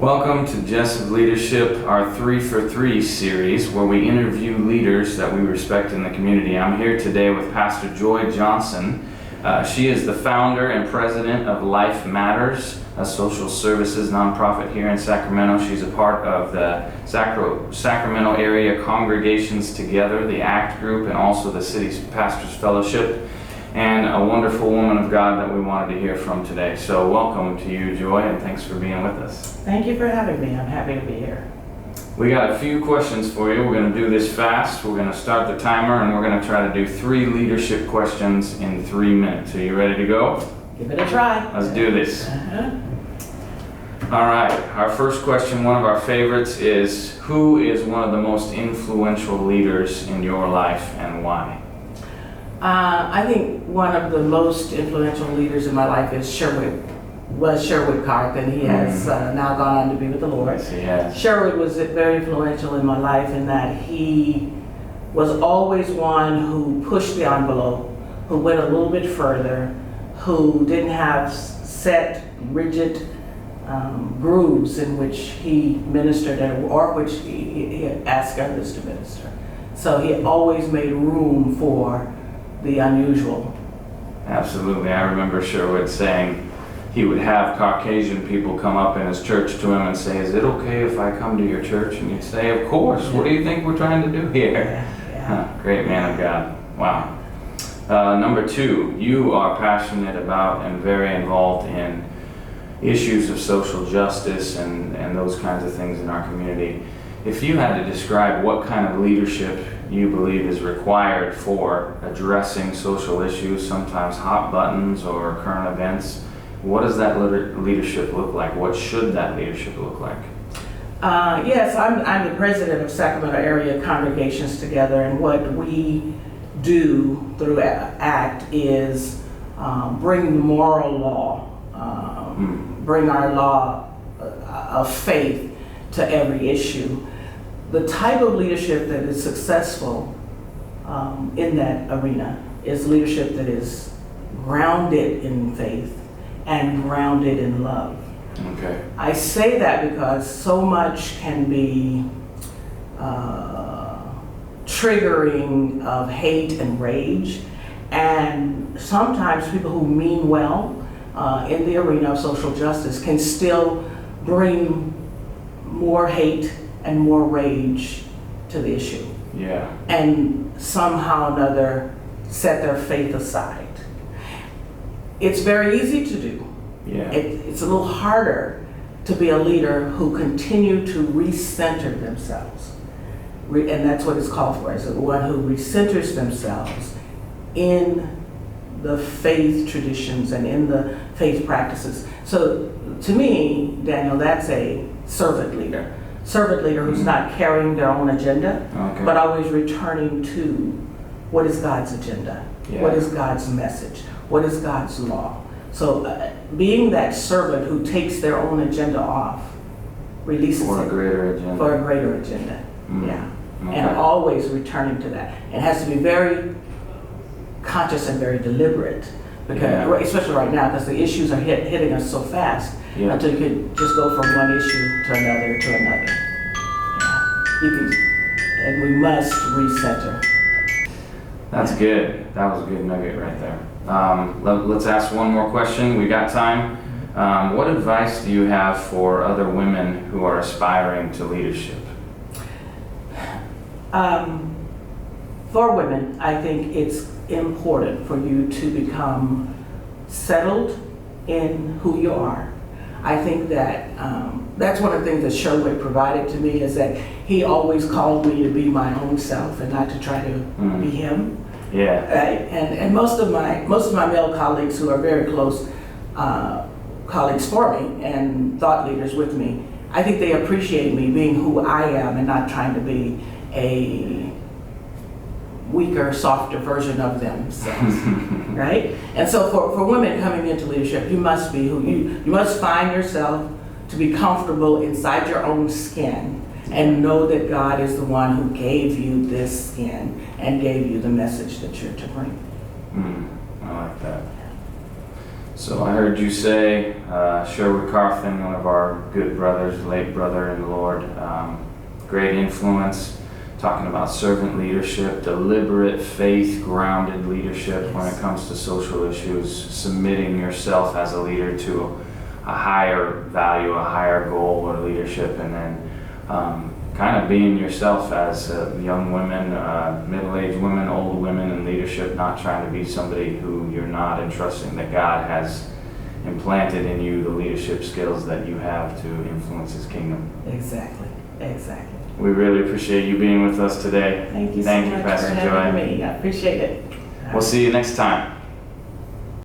Welcome to Jessup Leadership, our 3 for 3 series, where we interview leaders that we respect in the community. I'm here today with Pastor Joy Johnson. She is the founder and president of Life Matters, a social services nonprofit here in Sacramento. She's a part of the Sacramento area Congregations Together, the ACT group, and also the City Pastors Fellowship, and a wonderful woman of God that we wanted to hear from today. So welcome to you, Joy, and thanks for being with us. Thank you for having me. I'm happy to be here. We got a few questions for you. We're going to do this fast. We're going to start the timer, and we're going to try to do 3 leadership questions in 3 minutes. Are you ready to go? Give it a try. Let's do this. All right. Our first question, one of our favorites, is who is one of the most influential leaders in your life and why? I think one of the most influential leaders in my life is Sherwood Carth, and he has now gone on to be with the Lord. Yes, he has. Sherwood was very influential in my life in that he was always one who pushed the envelope, who went a little bit further, who didn't have set, rigid grooves in which he ministered or which he asked others to minister. So he always made room for the unusual. Absolutely. I remember Sherwood saying he would have Caucasian people come up in his church to him and say, "Is it okay if I come to your church?" And he'd say, "Of course. What do you think we're trying to do here?" Great man of God. Wow. Number 2, you are passionate about and very involved in issues of social justice and those kinds of things in our community. If you had to describe what kind of leadership you believe is required for addressing social issues, sometimes hot buttons or current events, what does that leadership look like? What should that leadership look like? Yes, I'm the president of Sacramento Area Congregations Together, and what we do through ACT is bring moral law, bring our law of faith to every issue. The type of leadership that is successful in that arena is leadership that is grounded in faith and grounded in love. Okay. I say that because so much can be triggering of hate and rage, and sometimes people who mean well in the arena of social justice can still bring more hate and more rage to the issue. Yeah. And somehow or another set their faith aside. It's very easy to do. Yeah. It's a little harder to be a leader who continue to recenter themselves. And that's what it's called for, is one who recenters themselves in the faith traditions and in the faith practices. So to me, Daniel, that's a servant leader. Servant leader who's not carrying their own agenda, but always returning to what is God's agenda, what is God's message, what is God's law. So being that servant who takes their own agenda off, releases for a it greater agenda. For a greater agenda, Okay. And always returning to that. It has to be very conscious and very deliberate, because especially right now, because the issues are hitting us so fast. Until you can just go from one issue to another to another. And we must recenter. That's good. That was a good nugget right there. Let's ask one more question. We got time. What advice do you have for other women who are aspiring to leadership? For women, I think it's important for you to become settled in who you are. I think that that's one of the things that Sherwood provided to me, is that he always called me to be my own self and not to try to be him. Yeah. And most of my male colleagues who are very close colleagues for me and thought leaders with me, I think they appreciate me being who I am and not trying to be a weaker, softer version of themselves, right? And so for women coming into leadership, you must be who you must find yourself to be comfortable inside your own skin and know that God is the one who gave you this skin and gave you the message that you're to bring. I like that. So I heard you say, Sherwood Carfin, one of our good brothers, late brother in the Lord, great influence, talking about servant leadership, deliberate, faith-grounded leadership when it comes to social issues, submitting yourself as a leader to a higher value, a higher goal or leadership, and then kind of being yourself as young women, middle-aged women, old women in leadership, not trying to be somebody who you're not, and trusting that God has implanted in you the leadership skills that you have to influence His kingdom. Exactly. We really appreciate you being with us today. Thank you so much Pastor for Joy. having me. I appreciate it. We'll see you next time.